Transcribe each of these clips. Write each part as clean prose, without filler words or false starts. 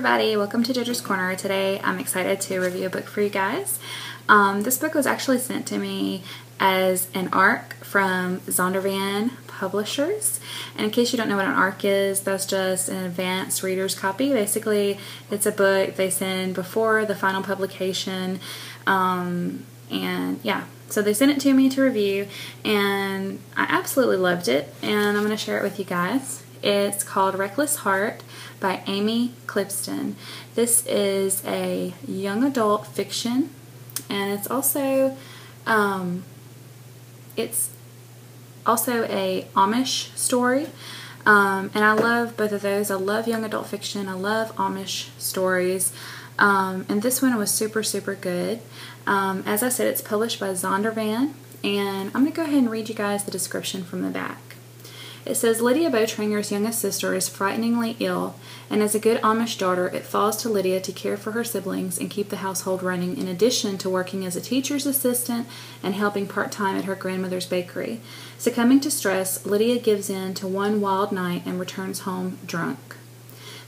everybody, welcome to Giger's Corner. Today I'm excited to review a book for you guys. This book was actually sent to me as an ARC from Zondervan Publishers. And in case you don't know what an ARC is, that's just an advanced reader's copy. Basically, it's a book they send before the final publication. And yeah, so they sent it to me to review, and I absolutely loved it, and I'm going to share it with you guys. It's called Reckless Heart by Amy Clipston. This is a young adult fiction, and it's also a Amish story. And I love both of those. I love young adult fiction. I love Amish stories. And this one was super good. As I said, it's published by Zondervan, and I'm going to go ahead and read you guys the description from the back. It says, Lydia Bowtranger's youngest sister is frighteningly ill, and as a good Amish daughter, it falls to Lydia to care for her siblings and keep the household running, in addition to working as a teacher's assistant and helping part-time at her grandmother's bakery. Succumbing to stress, Lydia gives in to one wild night and returns home drunk.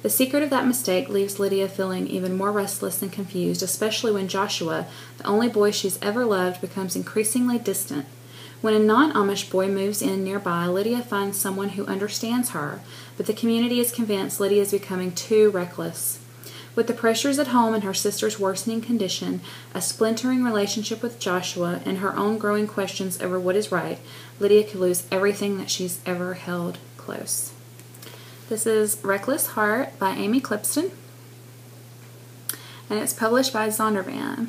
The secret of that mistake leaves Lydia feeling even more restless and confused, especially when Joshua, the only boy she's ever loved, becomes increasingly distant. When a non-Amish boy moves in nearby, Lydia finds someone who understands her, but the community is convinced Lydia is becoming too reckless. With the pressures at home and her sister's worsening condition, a splintering relationship with Joshua, and her own growing questions over what is right, Lydia could lose everything that she's ever held close. This is Reckless Heart by Amy Clipston, and it's published by Zondervan.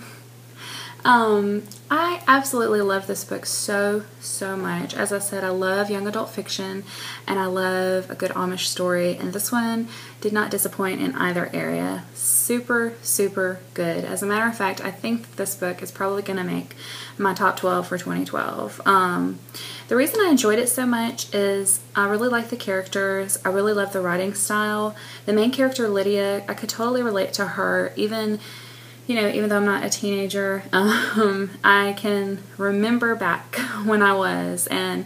I absolutely love this book so much. As I said, I love young adult fiction, and I love a good Amish story, and this one did not disappoint in either area. Super good. As a matter of fact, I think that this book is probably going to make my top 12 for 2012. The reason I enjoyed it so much is I really like the characters. I really love the writing style. The main character, Lydia, I could totally relate to her, even though I'm not a teenager. I can remember back when I was, and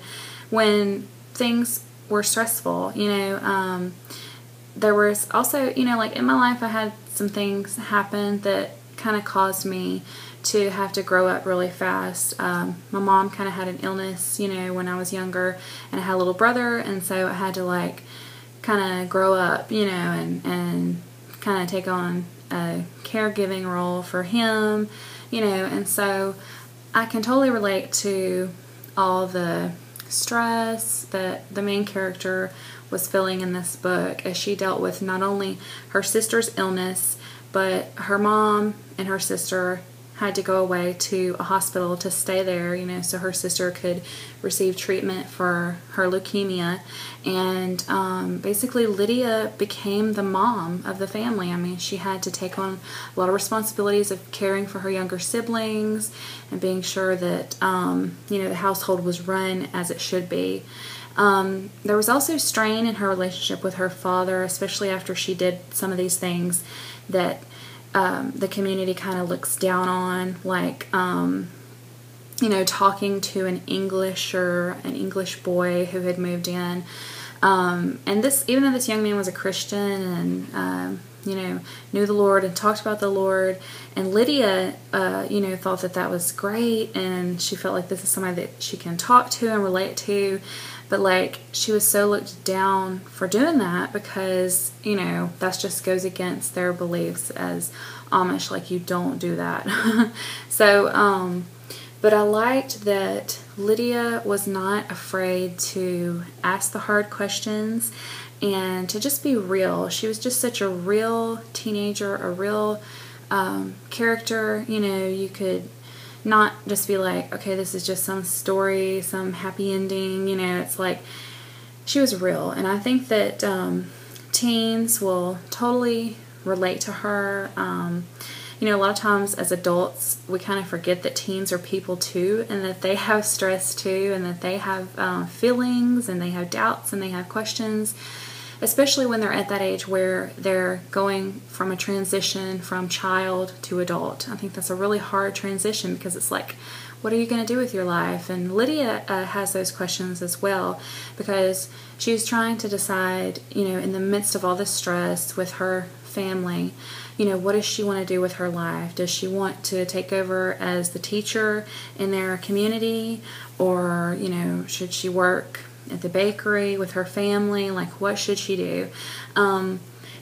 when things were stressful, there was also, like in my life, I had some things happen that kind of caused me to have to grow up really fast. My mom kind of had an illness, when I was younger, and I had a little brother, and so I had to kind of grow up, and kind of take on a caregiving role for him, and so I can totally relate to all the stress that the main character was feeling in this book as she dealt with not only her sister's illness, but her mom and her sister had to go away to a hospital to stay there, so her sister could receive treatment for her leukemia. And basically Lydia became the mom of the family. I mean, she had to take on a lot of responsibilities of caring for her younger siblings and being sure that, the household was run as it should be. There was also strain in her relationship with her father, especially after she did some of these things that the community kind of looks down on, like, talking to an English boy who had moved in. And this, even though this young man was a Christian and, knew the Lord and talked about the Lord, and Lydia, thought that was great, and she felt like this is somebody that she can talk to and relate to. But she was so looked down for doing that because, that just goes against their beliefs as Amish, you don't do that. So, but I liked that Lydia was not afraid to ask the hard questions and to just be real. She was just such a real teenager, a real character. You could not just be like, okay, this is just some story, some happy ending, it's like she was real. And I think that teens will totally relate to her. A lot of times as adults, we kind of forget that teens are people too, and that they have stress too, and that they have feelings, and they have doubts, and they have questions, especially when they're at that age where they're going from a transition from child to adult. I think that's a really hard transition because it's like, what are you going to do with your life? And Lydia has those questions as well, because she's trying to decide, in the midst of all this stress with her family. You know, what does she want to do with her life? Does she want to take over as the teacher in their community? Or, you know, should she work at the bakery with her family? Like, what should she do? And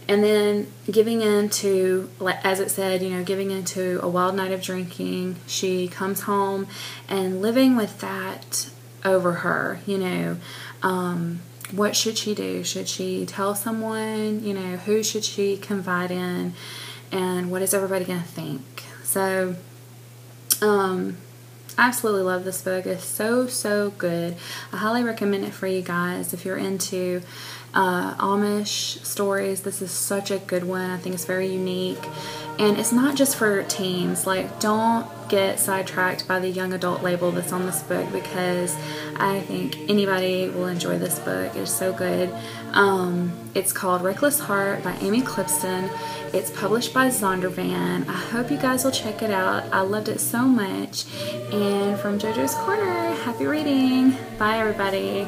then giving into, as it said, you know, giving into a wild night of drinking. She comes home and living with that over her, you know. What should she do? Should she tell someone? You know, who should she confide in? And what is everybody going to think? So, I absolutely love this book. It's so, so good. I highly recommend it for you guys. If you're into Amish stories, this is such a good one. I think it's very unique. And it's not just for teens. Like, don't get sidetracked by the young adult label that's on this book, because I think anybody will enjoy this book. It's so good. It's called Reckless Heart by Amy Clipston. It's published by Zondervan. I hope you guys will check it out. I loved it so much. And from JoJo's Corner, happy reading. Bye, everybody.